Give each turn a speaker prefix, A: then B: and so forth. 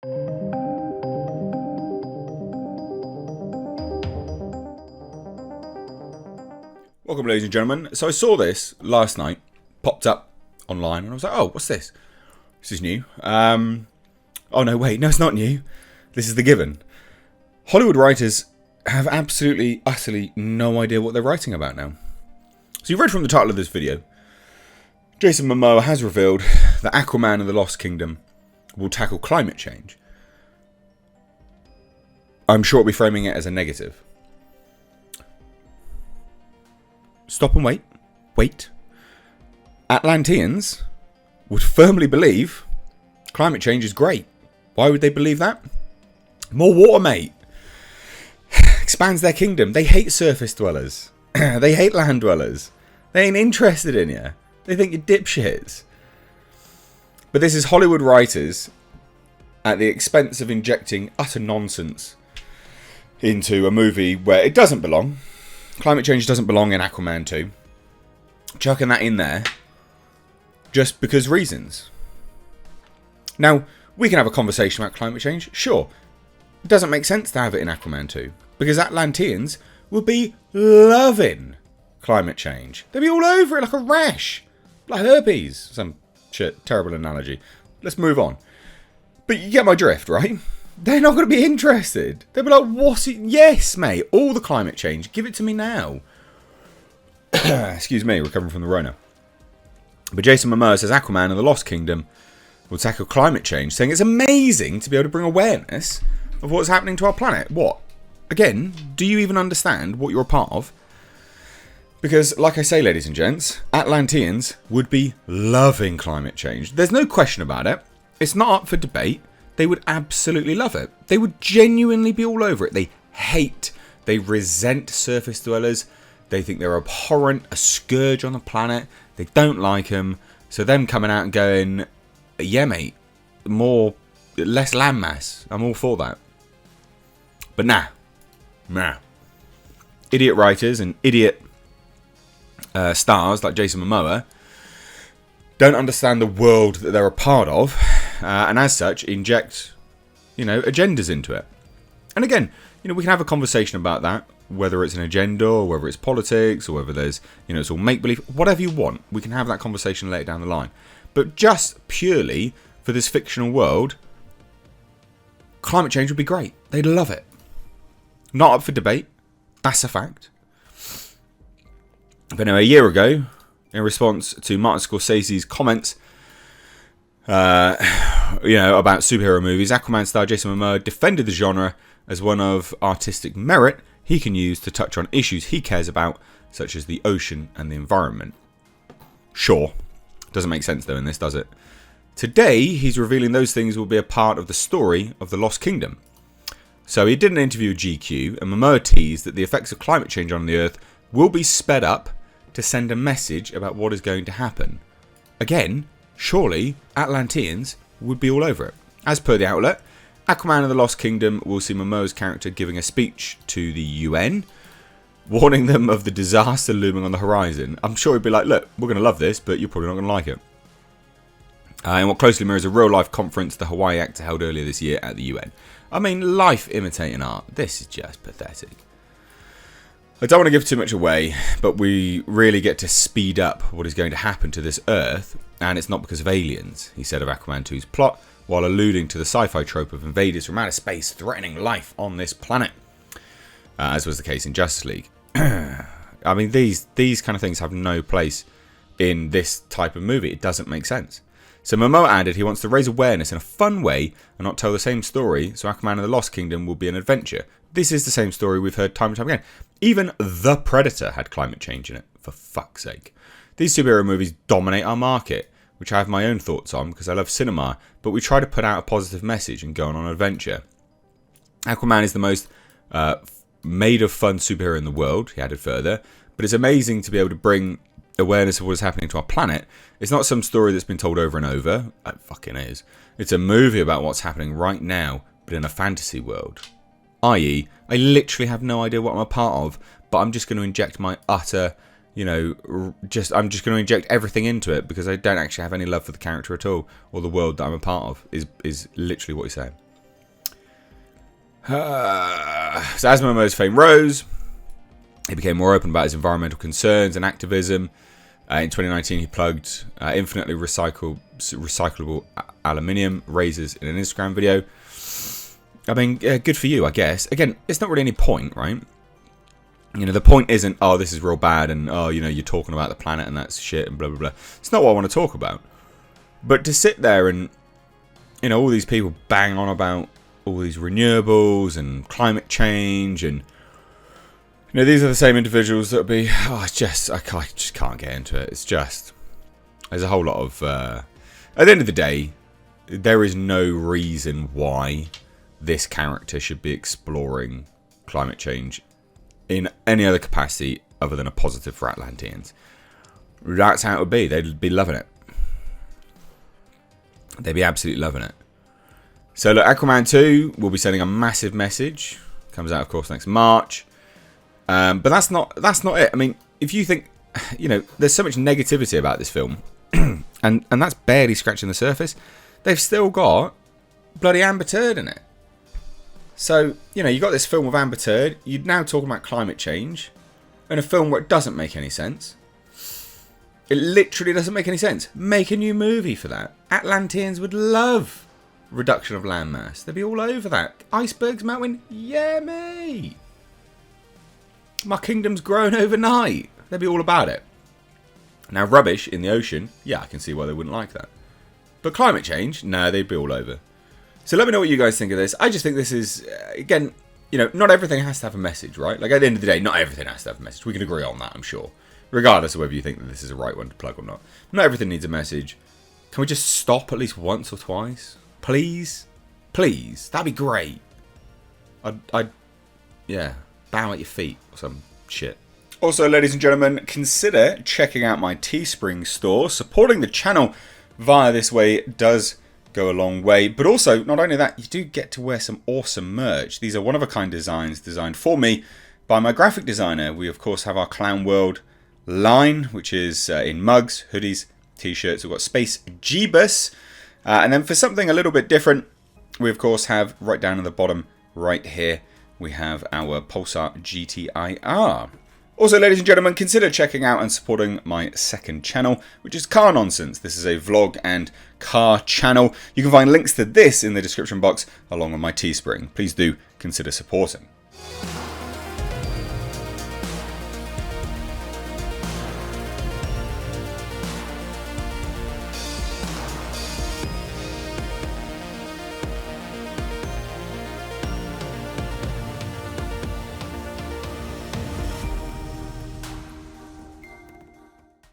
A: Welcome, ladies and gentlemen. So I saw this last night, popped up online, and I was like, oh, what's this? This is new. Oh, no, wait, no, it's not new. This is the given. Hollywood writers have absolutely, utterly no idea what they're writing about now. So you read from the title of this video, Jason Momoa has revealed that Aquaman and the Lost Kingdom will tackle climate change. I'm sure I'll be framing it as a negative. Stop and wait. Wait. Atlanteans would firmly believe climate change is great. Why would they believe that? More water, mate. Expands their kingdom. They hate surface dwellers. They hate land dwellers. They ain't interested in you. They think you're dipshits. But this is Hollywood writers at the expense of injecting utter nonsense into a movie where it doesn't belong. Climate change doesn't belong in Aquaman 2. Chucking that in there just because reasons. Now, we can have a conversation about climate change. Sure. It doesn't make sense to have it in Aquaman 2. Because Atlanteans would be loving climate change. They'd be all over it like a rash. Like herpes. Some shit. Terrible analogy. Let's move on. But you get my drift, right? They're not going to be interested. They'll be like, what's it? Yes, mate. All the climate change. Give it to me now. Excuse me, recovering from the Rona. But Jason Momoa says Aquaman and the Lost Kingdom will tackle climate change, saying it's amazing to be able to bring awareness of what's happening to our planet. What? Again, do you even understand what you're a part of? Because, like I say, ladies and gents, Atlanteans would be loving climate change. There's no question about it. It's not up for debate. They would absolutely love it. They would genuinely be all over it. They hate, they resent surface dwellers. They think they're abhorrent, a scourge on the planet. They don't like them. So them coming out and going, yeah, mate, less landmass. I'm all for that. But nah. Idiot writers and idiot stars like Jason Momoa don't understand the world that they're a part of, and as such, inject, agendas into it. And again, we can have a conversation about that, whether it's an agenda, or whether it's politics, or whether there's, it's all make-believe, whatever you want. We can have that conversation later down the line. But just purely for this fictional world, climate change would be great. They'd love it. Not up for debate. That's a fact. But a year ago, in response to Martin Scorsese's comments, about superhero movies, Aquaman star Jason Momoa defended the genre as one of artistic merit he can use to touch on issues he cares about, such as the ocean and the environment. Sure. Doesn't make sense, though, in this, does it? Today, he's revealing those things will be a part of the story of the Lost Kingdom. So he did an interview with GQ, and Momoa teased that the effects of climate change on the Earth will be sped up to send a message about what is going to happen. Again, surely Atlanteans would be all over it. As per the outlet, Aquaman and the Lost Kingdom will see Momoa's character giving a speech to the UN, warning them of the disaster looming on the horizon. I'm sure he'd be like, look, we're going to love this, but you're probably not going to like it. And what closely mirrors a real-life conference the Hawaii actor held earlier this year at the UN. I mean, life imitating art. This is just pathetic. I don't want to give too much away, but we really get to speed up what is going to happen to this Earth, and it's not because of aliens, he said of Aquaman 2's plot, while alluding to the sci-fi trope of invaders from outer space threatening life on this planet, as was the case in Justice League. I mean, these kind of things have no place in this type of movie. It doesn't make sense. So Momoa added he wants to raise awareness in a fun way and not tell the same story, so Aquaman and the Lost Kingdom will be an adventure. This is the same story we've heard time and time again. Even The Predator had climate change in it, for fuck's sake. These superhero movies dominate our market, which I have my own thoughts on because I love cinema, but we try to put out a positive message and go on an adventure. Aquaman is the most made of fun superhero in the world, he added further, but it's amazing to be able to bring awareness of what is happening to our planet. It's not some story that's been told over and over. It fucking is. It's a movie about what's happening right now, but in a fantasy world. I.e., I literally have no idea what I'm a part of, but I'm just going to inject my utter, I'm just going to inject everything into it because I don't actually have any love for the character at all, or the world that I'm a part of, is literally what he's saying. So as Momo's fame rose, he became more open about his environmental concerns and activism. In 2019, he plugged infinitely recyclable aluminium razors in an Instagram video. I mean, good for you, I guess. Again, it's not really any point, right? You know, the point isn't, oh, this is real bad, and, oh, you know, you're talking about the planet and that's shit, and blah, blah, blah. It's not what I want to talk about. But to sit there and, you know, all these people bang on about all these renewables and climate change, and, you know, these are the same individuals that would be, oh, it's just, I just can't get into it. It's just, there's a whole lot of, at the end of the day, there is no reason why this character should be exploring climate change in any other capacity other than a positive for Atlanteans. That's how it would be. They'd be loving it. They'd be absolutely loving it. So look, Aquaman 2 will be sending a massive message. Comes out, of course, next March. But that's not it. I mean, if you think, you know, there's so much negativity about this film, and that's barely scratching the surface. They've still got bloody Amber Turd in it. So, you know, you got this film with Amber Turd. You're now talking about climate change in a film where it doesn't make any sense. It literally doesn't make any sense. Make a new movie for that. Atlanteans would love reduction of landmass. They'd be all over that. Icebergs melting? Yeah, mate. My kingdom's grown overnight. They'd be all about it. Now, rubbish in the ocean, yeah, I can see why they wouldn't like that. But climate change? No, they'd be all over. So let me know what you guys think of this. I just think this is, again, you know, not everything has to have a message, right? Like, at the end of the day, not everything has to have a message. We can agree on that, I'm sure. Regardless of whether you think that this is a right one to plug or not. Not everything needs a message. Can we just stop at least once or twice? Please? Please? That'd be great. I'd yeah, bow at your feet or some shit. Also, ladies and gentlemen, consider checking out my Teespring store. Supporting the channel via this way does go a long way, but also, not only that, you do get to wear some awesome merch. These are one-of-a-kind designs designed for me by my graphic designer. We, of course, have our Clown World line, which is in mugs, hoodies, t-shirts. We've got Space Jeebus. And then for something a little bit different, we, of course, have right down at the bottom right here, we have our Pulsar GTIR. Also, ladies and gentlemen, consider checking out and supporting my second channel, which is Car Nonsense. This is a vlog and car channel. You can find links to this in the description box, along with my Teespring. Please do consider supporting.